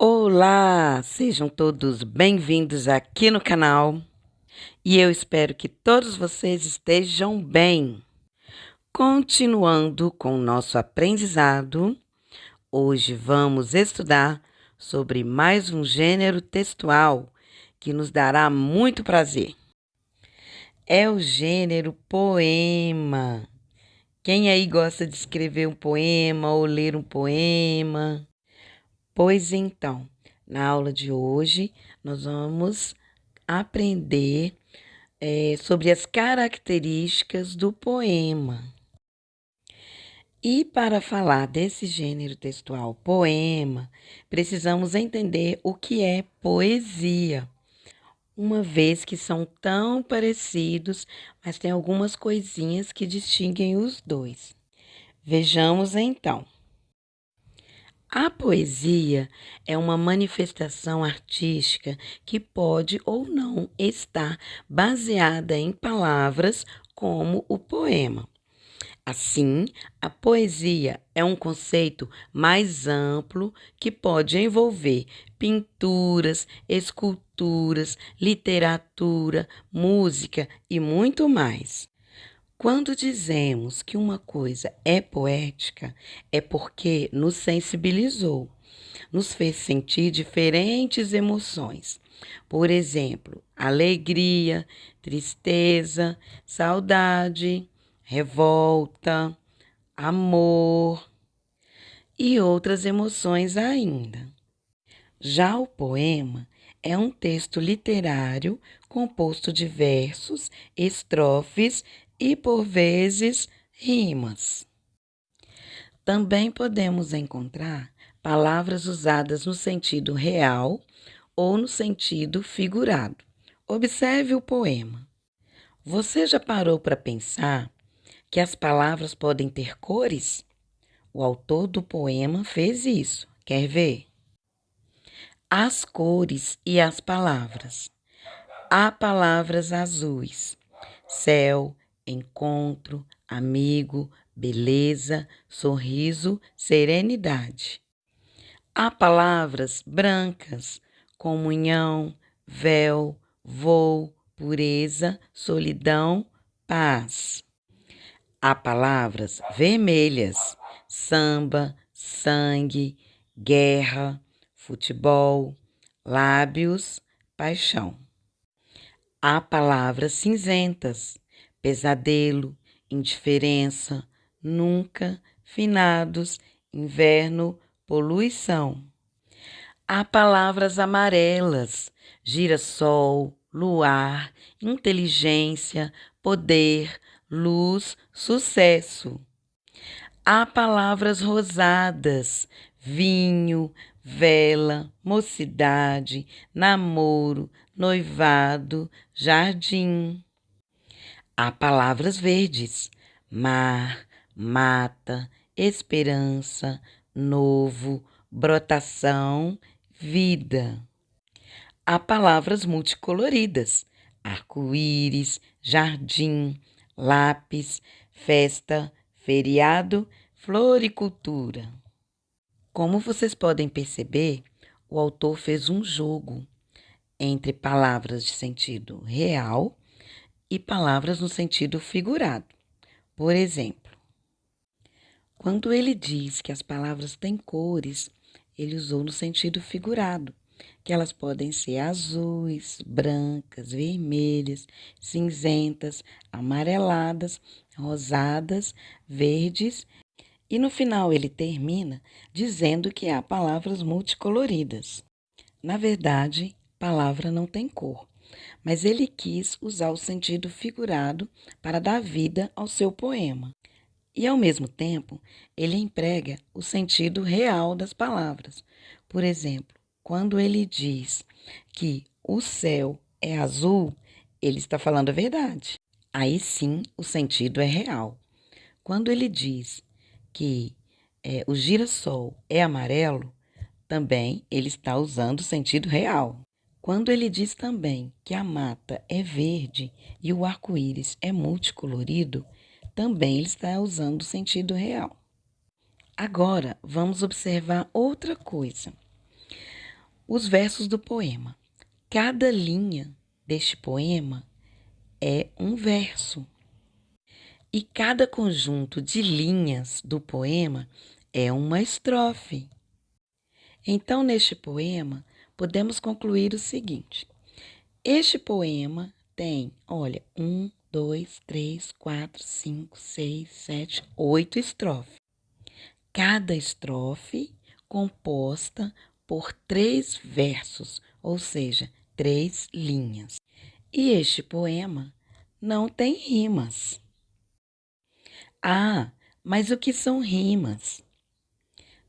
Olá, sejam todos bem-vindos aqui no canal e eu espero que todos vocês estejam bem. Continuando com o nosso aprendizado, hoje vamos estudar sobre mais um gênero textual que nos dará muito prazer. É o gênero poema. Quem aí gosta de escrever um poema ou ler um poema? Pois então, na aula de hoje, nós vamos aprender sobre as características do poema. E para falar desse gênero textual poema, precisamos entender o que é poesia, uma vez que são tão parecidos, mas tem algumas coisinhas que distinguem os dois. Vejamos então. A poesia é uma manifestação artística que pode ou não estar baseada em palavras, como o poema. Assim, a poesia é um conceito mais amplo que pode envolver pinturas, esculturas, literatura, música e muito mais. Quando dizemos que uma coisa é poética, é porque nos sensibilizou, nos fez sentir diferentes emoções. Por exemplo, alegria, tristeza, saudade, revolta, amor e outras emoções ainda. Já o poema é um texto literário composto de versos, estrofes e, por vezes, rimas. Também podemos encontrar palavras usadas no sentido real ou no sentido figurado. Observe o poema. Você já parou para pensar que as palavras podem ter cores? O autor do poema fez isso. Quer ver? As cores e as palavras. Há palavras azuis: céu, encontro, amigo, beleza, sorriso, serenidade. Há palavras brancas: comunhão, véu, voo, pureza, solidão, paz. Há palavras vermelhas: samba, sangue, guerra, futebol, lábios, paixão. Há palavras cinzentas: pesadelo, indiferença, nunca, finados, inverno, poluição. Há palavras amarelas: girassol, luar, inteligência, poder, luz, sucesso. Há palavras rosadas: vinho, vela, mocidade, namoro, noivado, jardim. Há palavras verdes: mar, mata, esperança, novo, brotação, vida. Há palavras multicoloridas: arco-íris, jardim, lápis, festa, feriado, floricultura. Como vocês podem perceber, o autor fez um jogo entre palavras de sentido real e palavras no sentido figurado. Por exemplo, quando ele diz que as palavras têm cores, ele usou no sentido figurado, que elas podem ser azuis, brancas, vermelhas, cinzentas, amareladas, rosadas, verdes. E no final ele termina dizendo que há palavras multicoloridas. Na verdade, palavra não tem cor, mas ele quis usar o sentido figurado para dar vida ao seu poema. E, ao mesmo tempo, ele emprega o sentido real das palavras. Por exemplo, quando ele diz que o céu é azul, ele está falando a verdade. Aí sim, o sentido é real. Quando ele diz que o girassol é amarelo, também ele está usando o sentido real. Quando ele diz também que a mata é verde e o arco-íris é multicolorido, também ele está usando o sentido real. Agora, vamos observar outra coisa. os versos do poema. Cada linha deste poema é um verso. E cada conjunto de linhas do poema é uma estrofe. Então, neste poema, podemos concluir o seguinte. Este poema tem, olha, 1, 2, 3, 4, 5, 6, 7, 8 estrofes. Cada estrofe composta por 3 versos, ou seja, 3 linhas. E este poema não tem rimas. Ah, mas o que são rimas?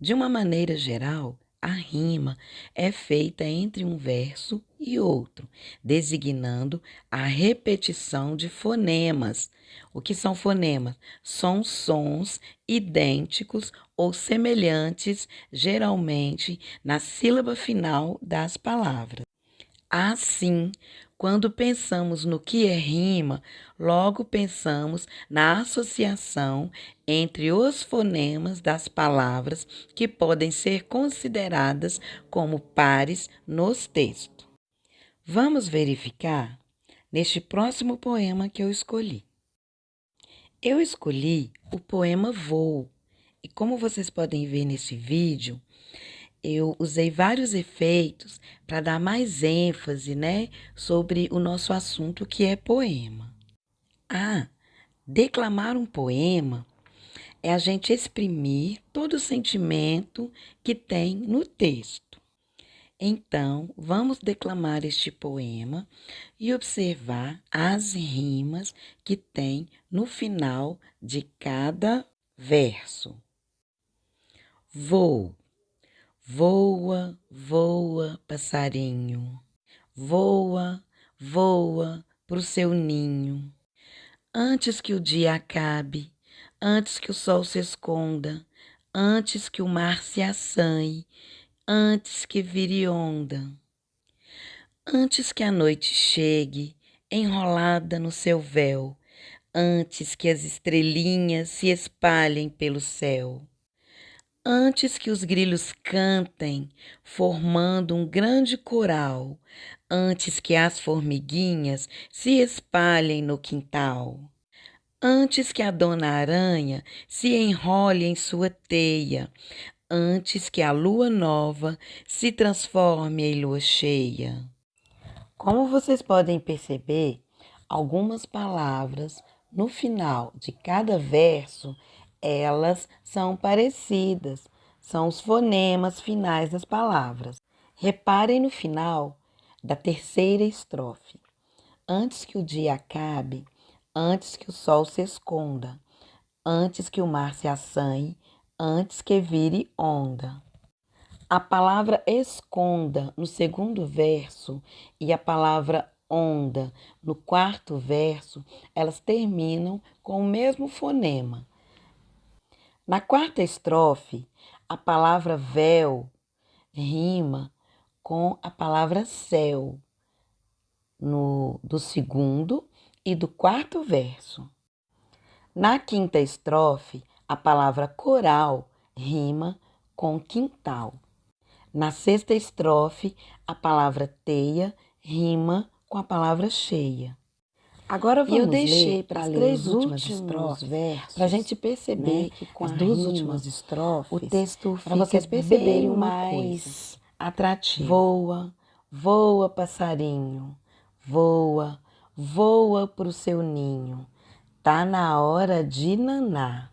De uma maneira geral, a rima é feita entre um verso e outro, designando a repetição de fonemas. O que são fonemas? São sons idênticos ou semelhantes, geralmente na sílaba final das palavras. Assim, quando pensamos no que é rima, logo pensamos na associação entre os fonemas das palavras que podem ser consideradas como pares nos textos. Vamos verificar neste próximo poema que eu escolhi. Eu escolhi o poema Voo, e como vocês podem ver nesse vídeo, eu usei vários efeitos para dar mais ênfase, sobre o nosso assunto que é poema. Declamar um poema é a gente exprimir todo o sentimento que tem no texto. Então, vamos declamar este poema e observar as rimas que tem no final de cada verso. Vou. Voa, voa, passarinho, voa, voa pro seu ninho. Antes que o dia acabe, antes que o sol se esconda, antes que o mar se assanhe, antes que vire onda. Antes que a noite chegue, enrolada no seu véu, antes que as estrelinhas se espalhem pelo céu. Antes que os grilos cantem, formando um grande coral, antes que as formiguinhas se espalhem no quintal, antes que a dona aranha se enrole em sua teia, antes que a lua nova se transforme em lua cheia. Como vocês podem perceber, algumas palavras no final de cada verso elas são parecidas, são os fonemas finais das palavras. Reparem no final da terceira estrofe. Antes que o dia acabe, antes que o sol se esconda, antes que o mar se assanhe, antes que vire onda. A palavra esconda no segundo verso e a palavra onda no quarto verso, elas terminam com o mesmo fonema. Na quarta estrofe, a palavra véu rima com a palavra céu do segundo e do quarto verso. Na quinta estrofe, a palavra coral rima com quintal. Na sexta estrofe, a palavra teia rima com a palavra cheia. Agora vamos ler para as 3 últimas estrofes, para a gente perceber que com as 2 últimas estrofes, o texto fica vocês perceberem mais atrativo. Voa, voa, passarinho, voa, voa pro seu ninho. Tá na hora de nanar.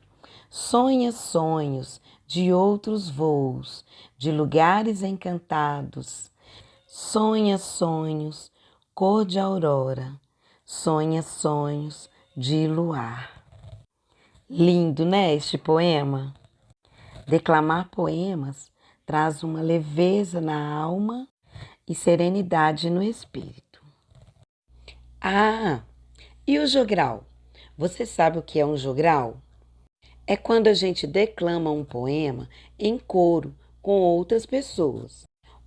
Sonha sonhos de outros voos, de lugares encantados. Sonha sonhos, cor de aurora. Sonha sonhos de luar. Lindo, né, este poema? Declamar poemas traz uma leveza na alma e serenidade no espírito. E o jogral? Você sabe o que é um jogral? É quando a gente declama um poema em coro com outras pessoas.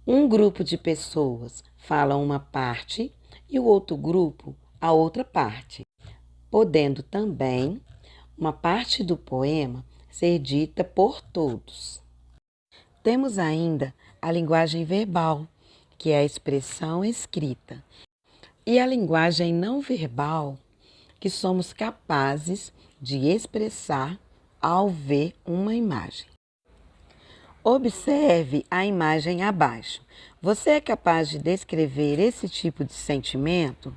Um grupo de pessoas fala uma parte e o outro grupo a outra parte, podendo também uma parte do poema ser dita por todos. Temos ainda a linguagem verbal, que é a expressão escrita, e a linguagem não verbal, que somos capazes de expressar ao ver uma imagem. Observe a imagem abaixo. Você é capaz de descrever esse tipo de sentimento?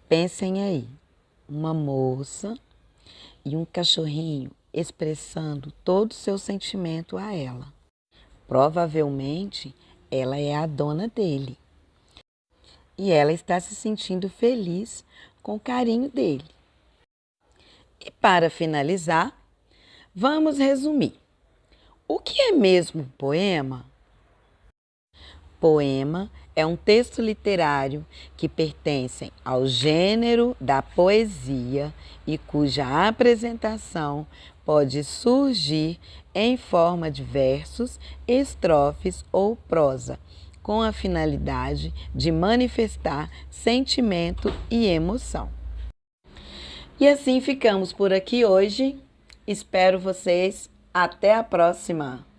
Pensem aí, uma moça e um cachorrinho expressando todo o seu sentimento a ela. Provavelmente, ela é a dona dele. E ela está se sentindo feliz com o carinho dele. E para finalizar, vamos resumir. O que é mesmo poema? Poema é um texto literário que pertence ao gênero da poesia e cuja apresentação pode surgir em forma de versos, estrofes ou prosa, com a finalidade de manifestar sentimento e emoção. E assim ficamos por aqui hoje. Espero vocês. Até a próxima!